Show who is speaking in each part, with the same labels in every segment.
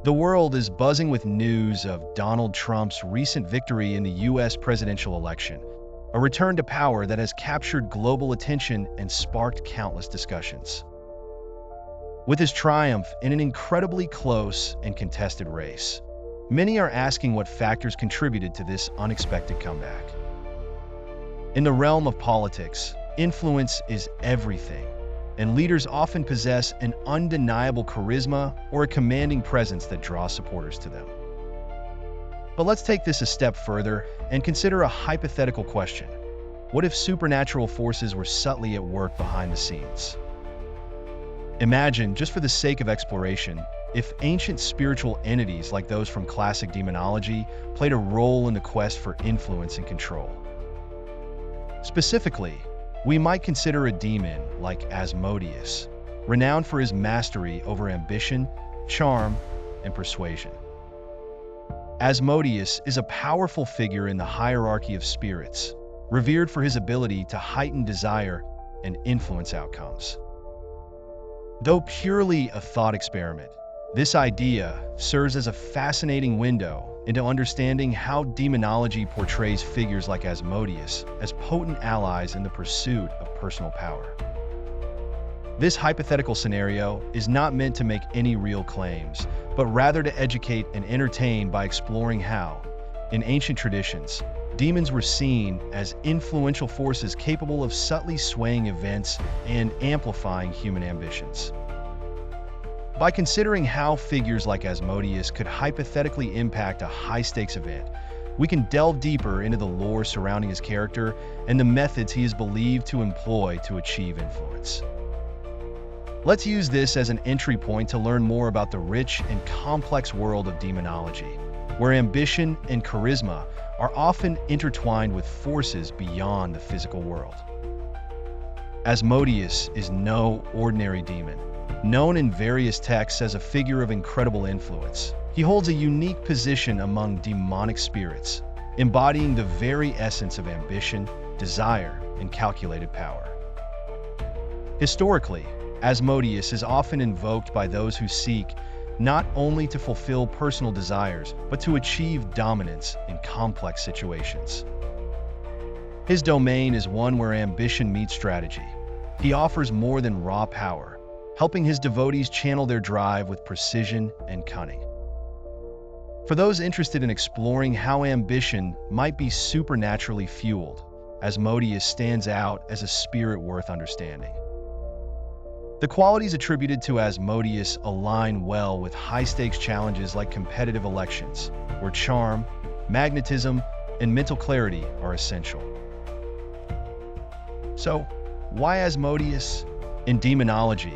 Speaker 1: The world is buzzing with news of Donald Trump's recent victory in the US presidential election, a return to power that has captured global attention and sparked countless discussions. With his triumph in an incredibly close and contested race, many are asking what factors contributed to this unexpected comeback. In the realm of politics, influence is everything, and leaders often possess an undeniable charisma or a commanding presence that draws supporters to them. But let's take this a step further and consider a hypothetical question. What if supernatural forces were subtly at work behind the scenes? Imagine, just for the sake of exploration, if ancient spiritual entities like those from classic demonology played a role in the quest for influence and control. Specifically, we might consider a demon like Asmodeus, renowned for his mastery over ambition, charm, and persuasion. Asmodeus is a powerful figure in the hierarchy of spirits, revered for his ability to heighten desire and influence outcomes. Though purely a thought experiment, this idea serves as a fascinating window into understanding how demonology portrays figures like Asmodeus as potent allies in the pursuit of personal power. This hypothetical scenario is not meant to make any real claims, but rather to educate and entertain by exploring how, in ancient traditions, demons were seen as influential forces capable of subtly swaying events and amplifying human ambitions. By considering how figures like Asmodeus could hypothetically impact a high-stakes event, we can delve deeper into the lore surrounding his character and the methods he is believed to employ to achieve influence. Let's use this as an entry point to learn more about the rich and complex world of demonology, where ambition and charisma are often intertwined with forces beyond the physical world. Asmodeus is no ordinary demon. Known in various texts as a figure of incredible influence, he holds a unique position among demonic spirits, embodying the very essence of ambition, desire, and calculated power. Historically, Asmodeus is often invoked by those who seek not only to fulfill personal desires, but to achieve dominance in complex situations. His domain is one where ambition meets strategy. He offers more than raw power, helping his devotees channel their drive with precision and cunning. For those interested in exploring how ambition might be supernaturally fueled, Asmodeus stands out as a spirit worth understanding. The qualities attributed to Asmodeus align well with high-stakes challenges like competitive elections, where charm, magnetism, and mental clarity are essential. So, why Asmodeus? In demonology,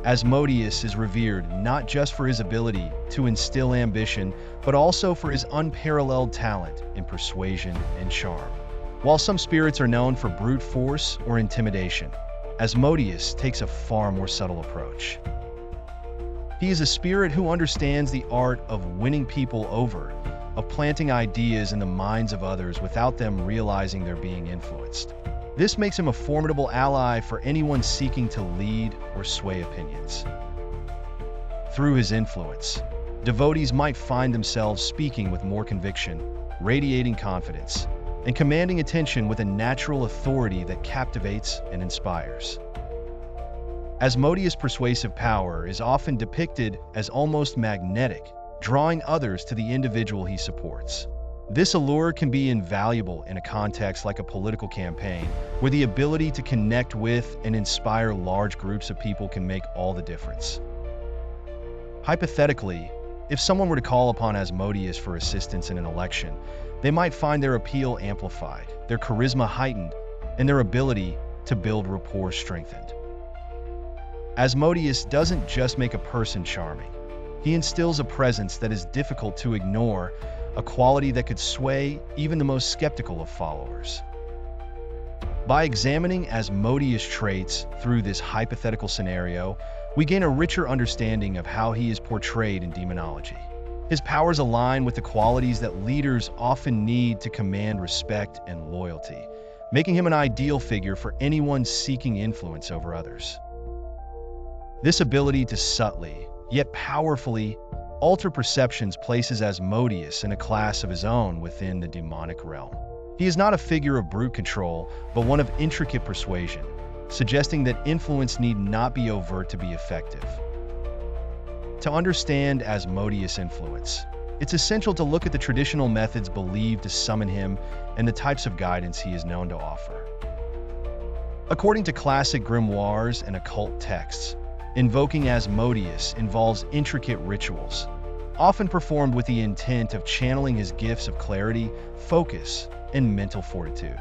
Speaker 1: Asmodeus is revered not just for his ability to instill ambition, but also for his unparalleled talent in persuasion and charm. While some spirits are known for brute force or intimidation, Asmodeus takes a far more subtle approach. He is a spirit who understands the art of winning people over, of planting ideas in the minds of others without them realizing they're being influenced. This makes him a formidable ally for anyone seeking to lead or sway opinions. Through his influence, devotees might find themselves speaking with more conviction, radiating confidence, and commanding attention with a natural authority that captivates and inspires. Asmodeus' persuasive power is often depicted as almost magnetic, drawing others to the individual he supports. This allure can be invaluable in a context like a political campaign, where the ability to connect with and inspire large groups of people can make all the difference. Hypothetically, if someone were to call upon Asmodeus for assistance in an election, they might find their appeal amplified, their charisma heightened, and their ability to build rapport strengthened. Asmodeus doesn't just make a person charming. He instills a presence that is difficult to ignore, a quality that could sway even the most skeptical of followers. By examining Asmodeus' traits through this hypothetical scenario, we gain a richer understanding of how he is portrayed in demonology. His powers align with the qualities that leaders often need to command respect and loyalty, making him an ideal figure for anyone seeking influence over others. This ability to subtly, yet powerfully, alter perceptions places Asmodeus in a class of his own within the demonic realm. He is not a figure of brute control, but one of intricate persuasion, suggesting that influence need not be overt to be effective. To understand Asmodeus' influence, it's essential to look at the traditional methods believed to summon him and the types of guidance he is known to offer. According to classic grimoires and occult texts, invoking Asmodeus involves intricate rituals, often performed with the intent of channeling his gifts of clarity, focus, and mental fortitude.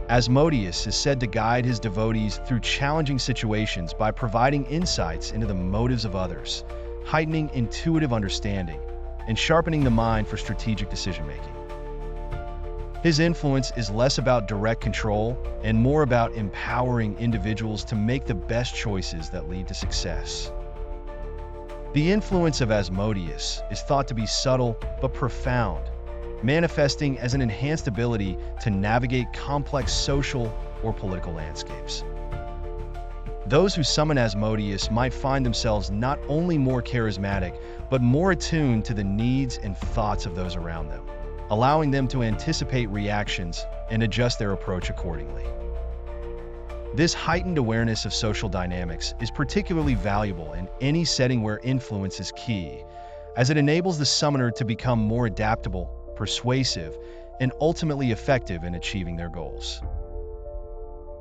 Speaker 1: Asmodeus is said to guide his devotees through challenging situations by providing insights into the motives of others, heightening intuitive understanding, and sharpening the mind for strategic decision-making. His influence is less about direct control and more about empowering individuals to make the best choices that lead to success. The influence of Asmodeus is thought to be subtle but profound, manifesting as an enhanced ability to navigate complex social or political landscapes. Those who summon Asmodeus might find themselves not only more charismatic, but more attuned to the needs and thoughts of those around them, allowing them to anticipate reactions and adjust their approach accordingly. This heightened awareness of social dynamics is particularly valuable in any setting where influence is key, as it enables the summoner to become more adaptable, persuasive, and ultimately effective in achieving their goals.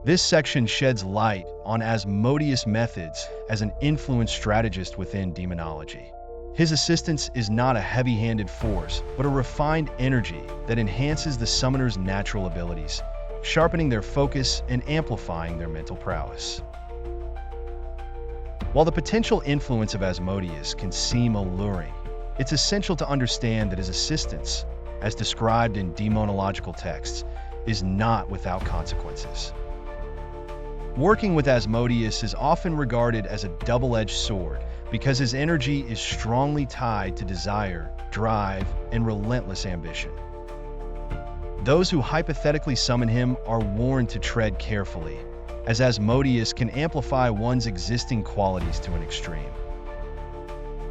Speaker 1: This section sheds light on Asmodeus' methods as an influence strategist within demonology. His assistance is not a heavy-handed force, but a refined energy that enhances the summoner's natural abilities, sharpening their focus and amplifying their mental prowess. While the potential influence of Asmodeus can seem alluring, it's essential to understand that his assistance, as described in demonological texts, is not without consequences. Working with Asmodeus is often regarded as a double-edged sword because his energy is strongly tied to desire, drive, and relentless ambition. Those who hypothetically summon him are warned to tread carefully, as Asmodeus can amplify one's existing qualities to an extreme.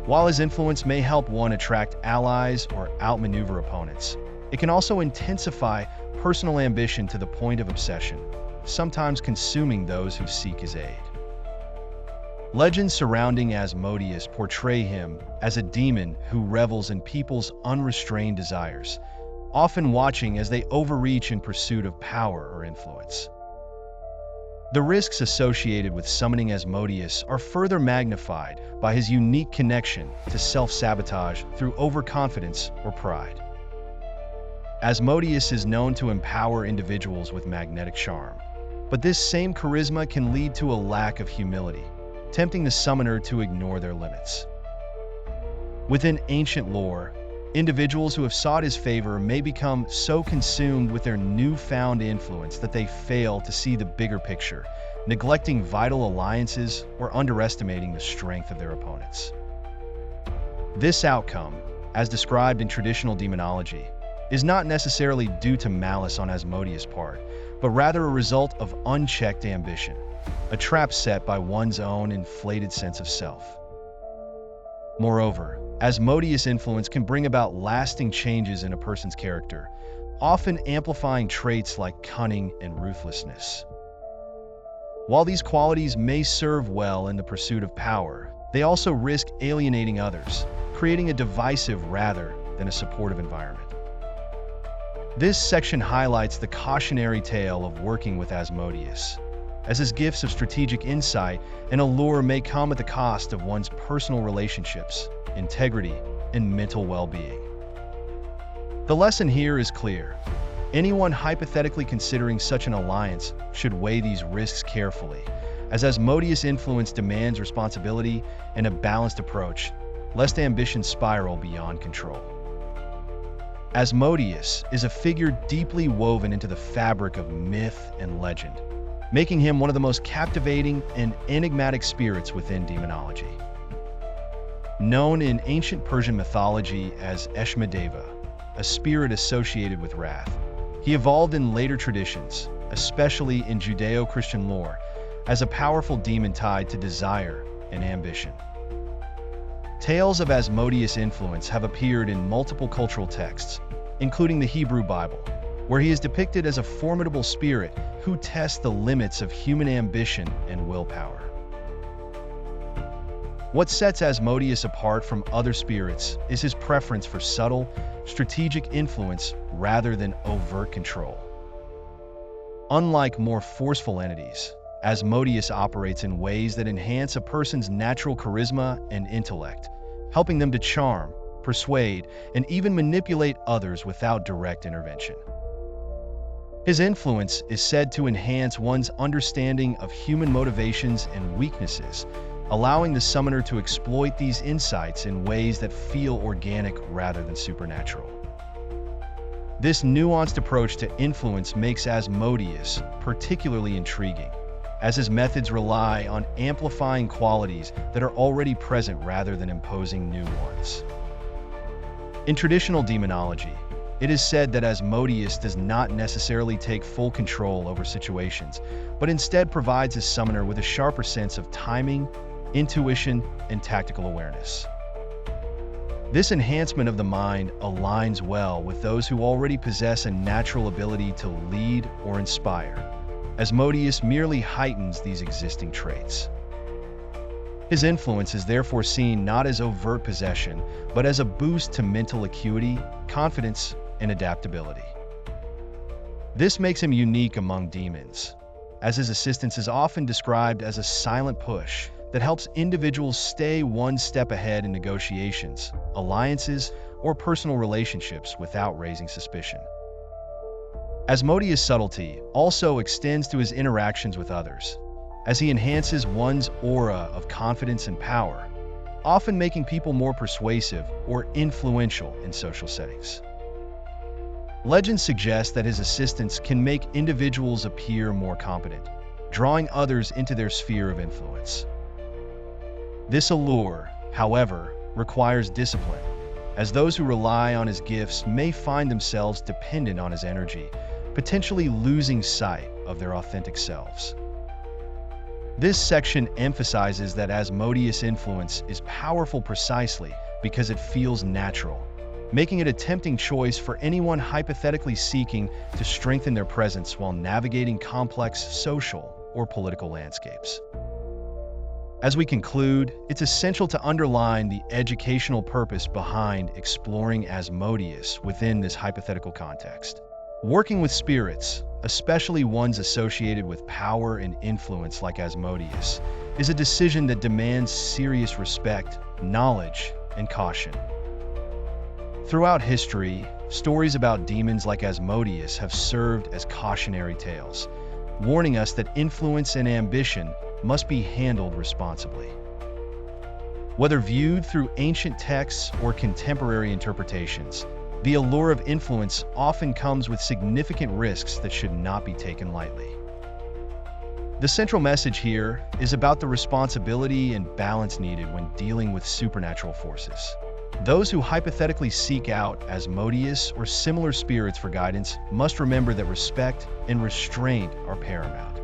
Speaker 1: While his influence may help one attract allies or outmaneuver opponents, it can also intensify personal ambition to the point of obsession, sometimes consuming those who seek his aid. Legends surrounding Asmodeus portray him as a demon who revels in people's unrestrained desires, often watching as they overreach in pursuit of power or influence. The risks associated with summoning Asmodeus are further magnified by his unique connection to self-sabotage through overconfidence or pride. Asmodeus is known to empower individuals with magnetic charm, but this same charisma can lead to a lack of humility, tempting the summoner to ignore their limits. Within ancient lore, individuals who have sought his favor may become so consumed with their newfound influence that they fail to see the bigger picture, neglecting vital alliances or underestimating the strength of their opponents. This outcome, as described in traditional demonology, is not necessarily due to malice on Asmodeus' part, but rather a result of unchecked ambition, a trap set by one's own inflated sense of self. Moreover, Asmodeus' influence can bring about lasting changes in a person's character, often amplifying traits like cunning and ruthlessness. While these qualities may serve well in the pursuit of power, they also risk alienating others, creating a divisive rather than a supportive environment. This section highlights the cautionary tale of working with Asmodeus, as his gifts of strategic insight and allure may come at the cost of one's personal relationships, integrity, and mental well-being. The lesson here is clear. Anyone hypothetically considering such an alliance should weigh these risks carefully, as Asmodeus' influence demands responsibility and a balanced approach, lest ambition spiral beyond control. Asmodeus is a figure deeply woven into the fabric of myth and legend, making him one of the most captivating and enigmatic spirits within demonology. Known in ancient Persian mythology as Asmodeus, a spirit associated with wrath, he evolved in later traditions, especially in Judeo-Christian lore, as a powerful demon tied to desire and ambition. Tales of Asmodeus' influence have appeared in multiple cultural texts, including the Hebrew Bible, where he is depicted as a formidable spirit who tests the limits of human ambition and willpower. What sets Asmodeus apart from other spirits is his preference for subtle, strategic influence rather than overt control. Unlike more forceful entities, Asmodeus operates in ways that enhance a person's natural charisma and intellect, helping them to charm, persuade, and even manipulate others without direct intervention. His influence is said to enhance one's understanding of human motivations and weaknesses, allowing the summoner to exploit these insights in ways that feel organic rather than supernatural. This nuanced approach to influence makes Asmodeus particularly intriguing, as his methods rely on amplifying qualities that are already present rather than imposing new ones. In traditional demonology, it is said that Asmodeus does not necessarily take full control over situations, but instead provides his summoner with a sharper sense of timing, intuition, and tactical awareness. This enhancement of the mind aligns well with those who already possess a natural ability to lead or inspire. Asmodeus merely heightens these existing traits. His influence is therefore seen not as overt possession, but as a boost to mental acuity, confidence, and adaptability. This makes him unique among demons, as his assistance is often described as a silent push that helps individuals stay one step ahead in negotiations, alliances, or personal relationships without raising suspicion. Asmodeus' subtlety also extends to his interactions with others, as he enhances one's aura of confidence and power, often making people more persuasive or influential in social settings. Legends suggest that his assistance can make individuals appear more competent, drawing others into their sphere of influence. This allure, however, requires discipline, as those who rely on his gifts may find themselves dependent on his energy, potentially losing sight of their authentic selves. This section emphasizes that Asmodeus' influence is powerful precisely because it feels natural, making it a tempting choice for anyone hypothetically seeking to strengthen their presence while navigating complex social or political landscapes. As we conclude, it's essential to underline the educational purpose behind exploring Asmodeus within this hypothetical context. Working with spirits, especially ones associated with power and influence like Asmodeus, is a decision that demands serious respect, knowledge, and caution. Throughout history, stories about demons like Asmodeus have served as cautionary tales, warning us that influence and ambition must be handled responsibly. Whether viewed through ancient texts or contemporary interpretations, the allure of influence often comes with significant risks that should not be taken lightly. The central message here is about the responsibility and balance needed when dealing with supernatural forces. Those who hypothetically seek out Asmodeus or similar spirits for guidance must remember that respect and restraint are paramount.